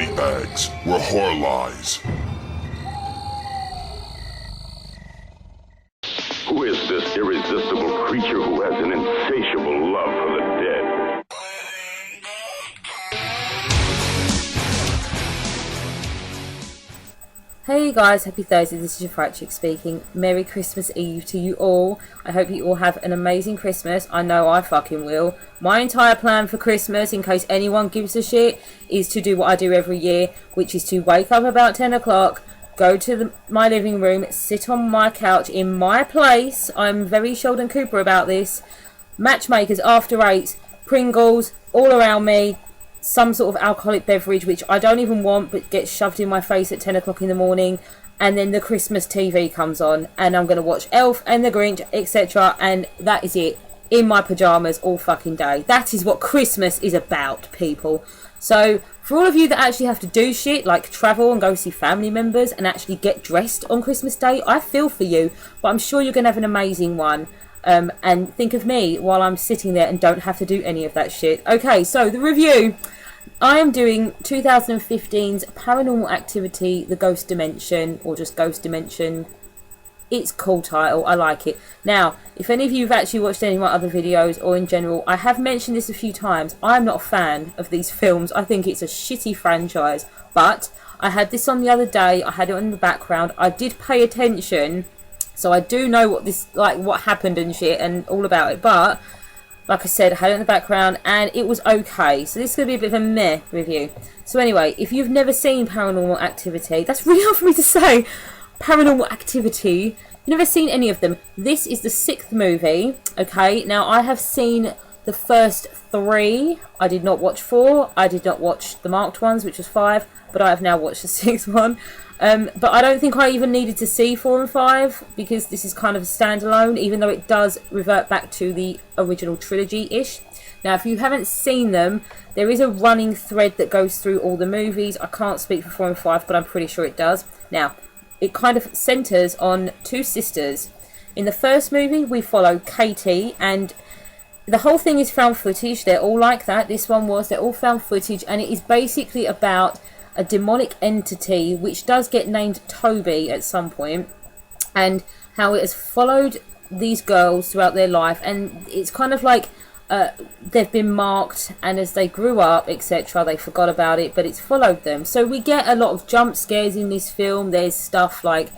body bags were whore lies. Who is this irresistible creature who has an insatiable love for the dead? Hey guys, happy Thursday, this is your Fright Chick speaking. Merry Christmas Eve to you all. I hope you all have an amazing Christmas. I know I fucking will. My entire plan for Christmas, in case anyone gives a shit, is to do what I do every year, which is to wake up about 10 o'clock, go to my living room, sit on my couch in my place. I'm very Sheldon Cooper about this. Matchmakers after 8, Pringles all around me, some sort of alcoholic beverage which I don't even want but gets shoved in my face at 10 o'clock in the morning, and then the Christmas TV comes on and I'm going to watch Elf and the Grinch, etc., and that is it, in my pyjamas all fucking day. That is what Christmas is about, people. So for all of you that actually have to do shit like travel and go see family members and actually get dressed on Christmas Day, I feel for you, but I'm sure you're going to have an amazing one. And think of me while I'm sitting there and don't have to do any of that shit. Okay, so the review. I am doing 2015's Paranormal Activity, The Ghost Dimension, or just Ghost Dimension. It's a cool title, I like it. Now, if any of you have actually watched any of my other videos, or in general, I have mentioned this a few times, I'm not a fan of these films. I think it's a shitty franchise, but I had this on the other day, I had it in the background, I did pay attention, so I do know what this, like, what happened and shit and all about it. But like I said, I had it in the background and it was okay. So this is going to be a bit of a meh review. So anyway, if you've never seen Paranormal Activity, that's really hard for me to say. Paranormal Activity, you've never seen any of them. This is the 6th movie. Okay, now I have seen the first 3. I did not watch 4. I did not watch the marked ones, which was 5. But I have now watched the 6th one. But I don't think I even needed to see 4 and 5 because this is kind of a standalone, even though it does revert back to the original trilogy-ish. Now, if you haven't seen them, there is a running thread that goes through all the movies. I can't speak for 4 and 5, but I'm pretty sure it does. Now, it kind of centres on 2 sisters. In the first movie, we follow Katie, and the whole thing is found footage. They're all like that. This one was. They're all found footage, and it is basically about a demonic entity which does get named Toby at some point, and how it has followed these girls throughout their life, and it's kind of like they've been marked, and as they grew up, etc., they forgot about it, but it's followed them. So we get a lot of jump scares in this film. There's stuff like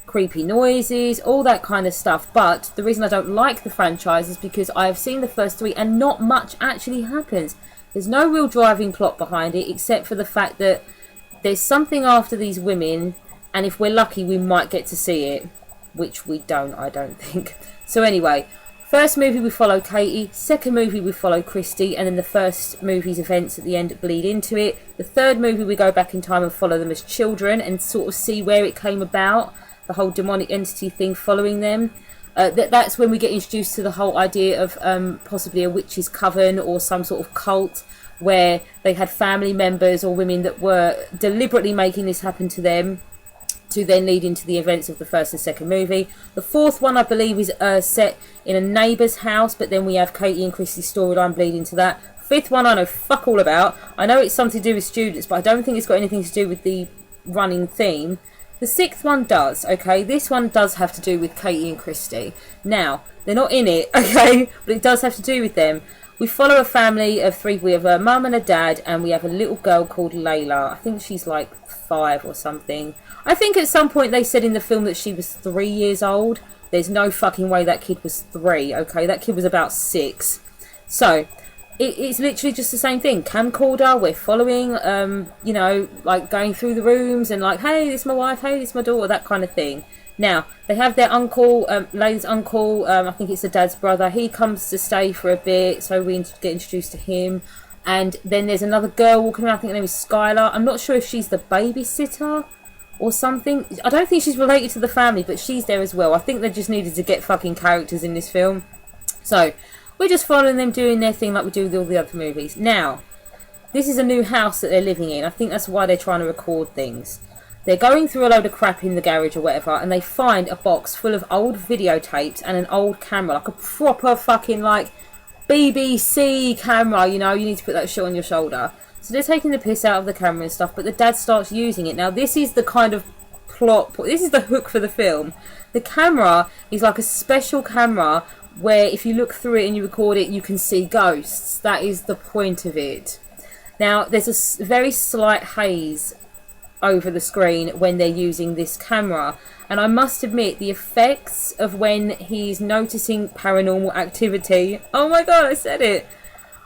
creepy noises, all that kind of stuff. But the reason I don't like the franchise is because I have seen the first 3 and not much actually happens. There's no real driving plot behind it, except for the fact that there's something after these women, and if we're lucky we might get to see it, which we don't, I don't think. So anyway, first movie we follow Katie, second movie we follow Christy, and then the first movie's events at the end bleed into it. The third movie we go back in time and follow them as children and sort of see where it came about, the whole demonic entity thing following them. That's when we get introduced to the whole idea of possibly a witch's coven or some sort of cult, where they had family members or women that were deliberately making this happen to them, to then lead into the events of the first and second movie. The fourth one, I believe, is set in a neighbour's house, but then we have Katie and Christy's storyline bleed into that. Fifth one I know fuck all about. I know it's something to do with students, but I don't think it's got anything to do with the running theme. The 6th one does, okay? This one does have to do with Katie and Christy. Now, they're not in it, okay? But it does have to do with them. We follow a family of 3. We have a mum and a dad, and we have a little girl called Layla. I think she's like 5 or something. I think at some point they said in the film that she was 3 years old. There's no fucking way that kid was 3, okay? That kid was about 6. So, it's literally just the same thing. Camcorder, we're following, you know, like going through the rooms and like, hey, this is my wife, hey, this is my daughter, that kind of thing. Now, they have their uncle, Layla's uncle, I think it's the dad's brother. He comes to stay for a bit, so we get introduced to him. And then there's another girl walking around, I think her name is Skylar. I'm not sure if she's the babysitter or something. I don't think she's related to the family, but she's there as well. I think they just needed to get fucking characters in this film. So, we're just following them doing their thing like we do with all the other movies. Now, this is a new house that they're living in. I think that's why they're trying to record things. They're going through a load of crap in the garage or whatever, and they find a box full of old videotapes and an old camera, like a proper fucking, like, BBC camera, you know, you need to put that shit on your shoulder. So they're taking the piss out of the camera and stuff, but the dad starts using it. Now this is the kind of plot, this is the hook for the film. The camera is like a special camera where if you look through it and you record it, you can see ghosts. That is the point of it. Now there's a very slight haze over the screen when they're using this camera, and I must admit the effects of when he's noticing paranormal activity, oh my god, I said it.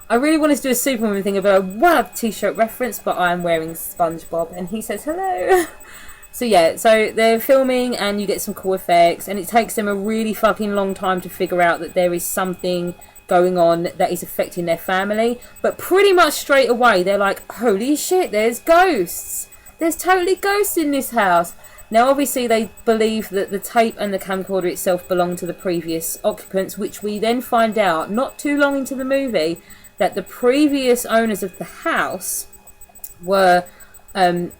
I really wanted to do a Superman thing about a WAB t-shirt reference, but I am wearing SpongeBob and he says hello. So yeah, so they're filming and you get some cool effects, and it takes them a really fucking long time to figure out that there is something going on that is affecting their family. But pretty much straight away they're like, holy shit, there's ghosts. There's totally ghosts in this house. Now obviously they believe that the tape and the camcorder itself belong to the previous occupants, which we then find out not too long into the movie that the previous owners of the house were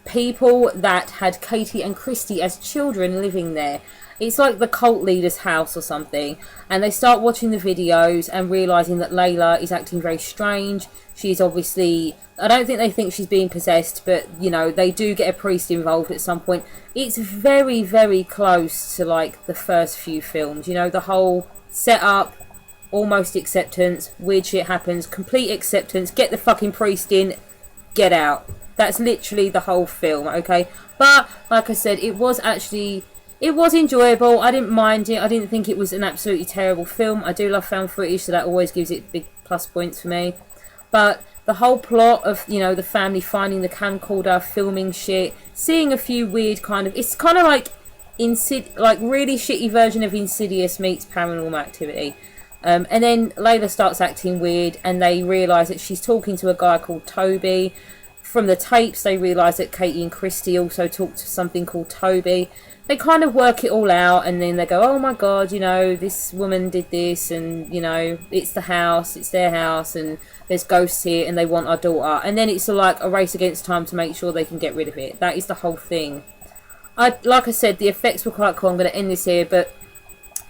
people that had Katie and Christy as children living there. It's like the cult leader's house or something, and they start watching the videos and realising that Layla is acting very strange. She's obviously, I don't think they think she's being possessed, but you know, they do get a priest involved at some point. It's very, very close to like the first few films, you know, the whole setup, almost acceptance, weird shit happens, complete acceptance, get the fucking priest in, get out. That's literally the whole film, okay? But like I said, it was enjoyable. I didn't mind it. I didn't think it was an absolutely terrible film. I do love found footage, so that always gives it big plus points for me. But the whole plot of, you know, the family finding the camcorder, filming shit, seeing a few weird kind of, it's kind of like like really shitty version of Insidious meets Paranormal Activity. And then Layla starts acting weird, and they realise that she's talking to a guy called Toby. From the tapes, they realise that Katie and Christy also talked to something called Toby. They kind of work it all out, and then they go, oh my god, you know, this woman did this, and, you know, it's the house, it's their house, and there's ghosts here, and they want our daughter. And then it's like a race against time to make sure they can get rid of it. That is the whole thing. Like I said, the effects were quite cool. I'm going to end this here, but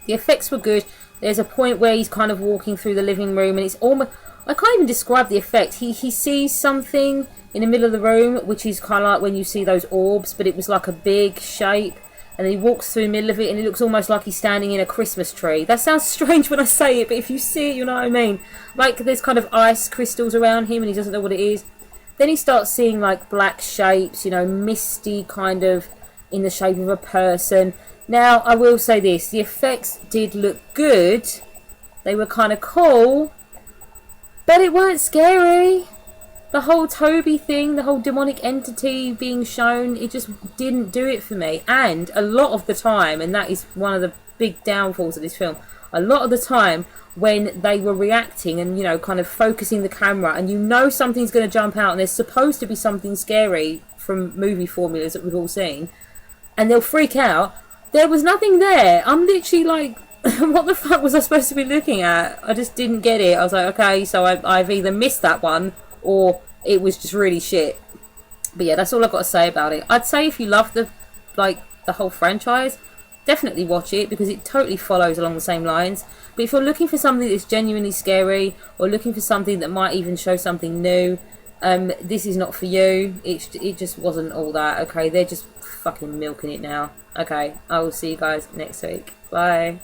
the effects were good. There's a point where he's kind of walking through the living room, and it's almost, I can't even describe the effect. He sees something in the middle of the room, which is kind of like when you see those orbs, but it was like a big shape, and then he walks through the middle of it, and it looks almost like he's standing in a Christmas tree. That sounds strange when I say it, but if you see it, you know what I mean. Like there's kind of ice crystals around him, and he doesn't know what it is. Then he starts seeing like black shapes, you know, misty kind of in the shape of a person. Now, I will say this, the effects did look good. They were kind of cool, but it weren't scary. The whole Toby thing, the whole demonic entity being shown, it just didn't do it for me. And a lot of the time, and that is one of the big downfalls of this film, a lot of the time when they were reacting and, you know, kind of focusing the camera, and you know something's going to jump out and there's supposed to be something scary from movie formulas that we've all seen, and they'll freak out, there was nothing there. I'm literally like, what the fuck was I supposed to be looking at? I just didn't get it. I was like, okay, so I've either missed that one, or it was just really shit. But yeah, that's all I've got to say about it. I'd say if you love the whole franchise, definitely watch it, because it totally follows along the same lines. But if you're looking for something that's genuinely scary, or looking for something that might even show something new, this is not for you. It just wasn't all that. Okay, they're just fucking milking it now. Okay, I will see you guys next week. Bye.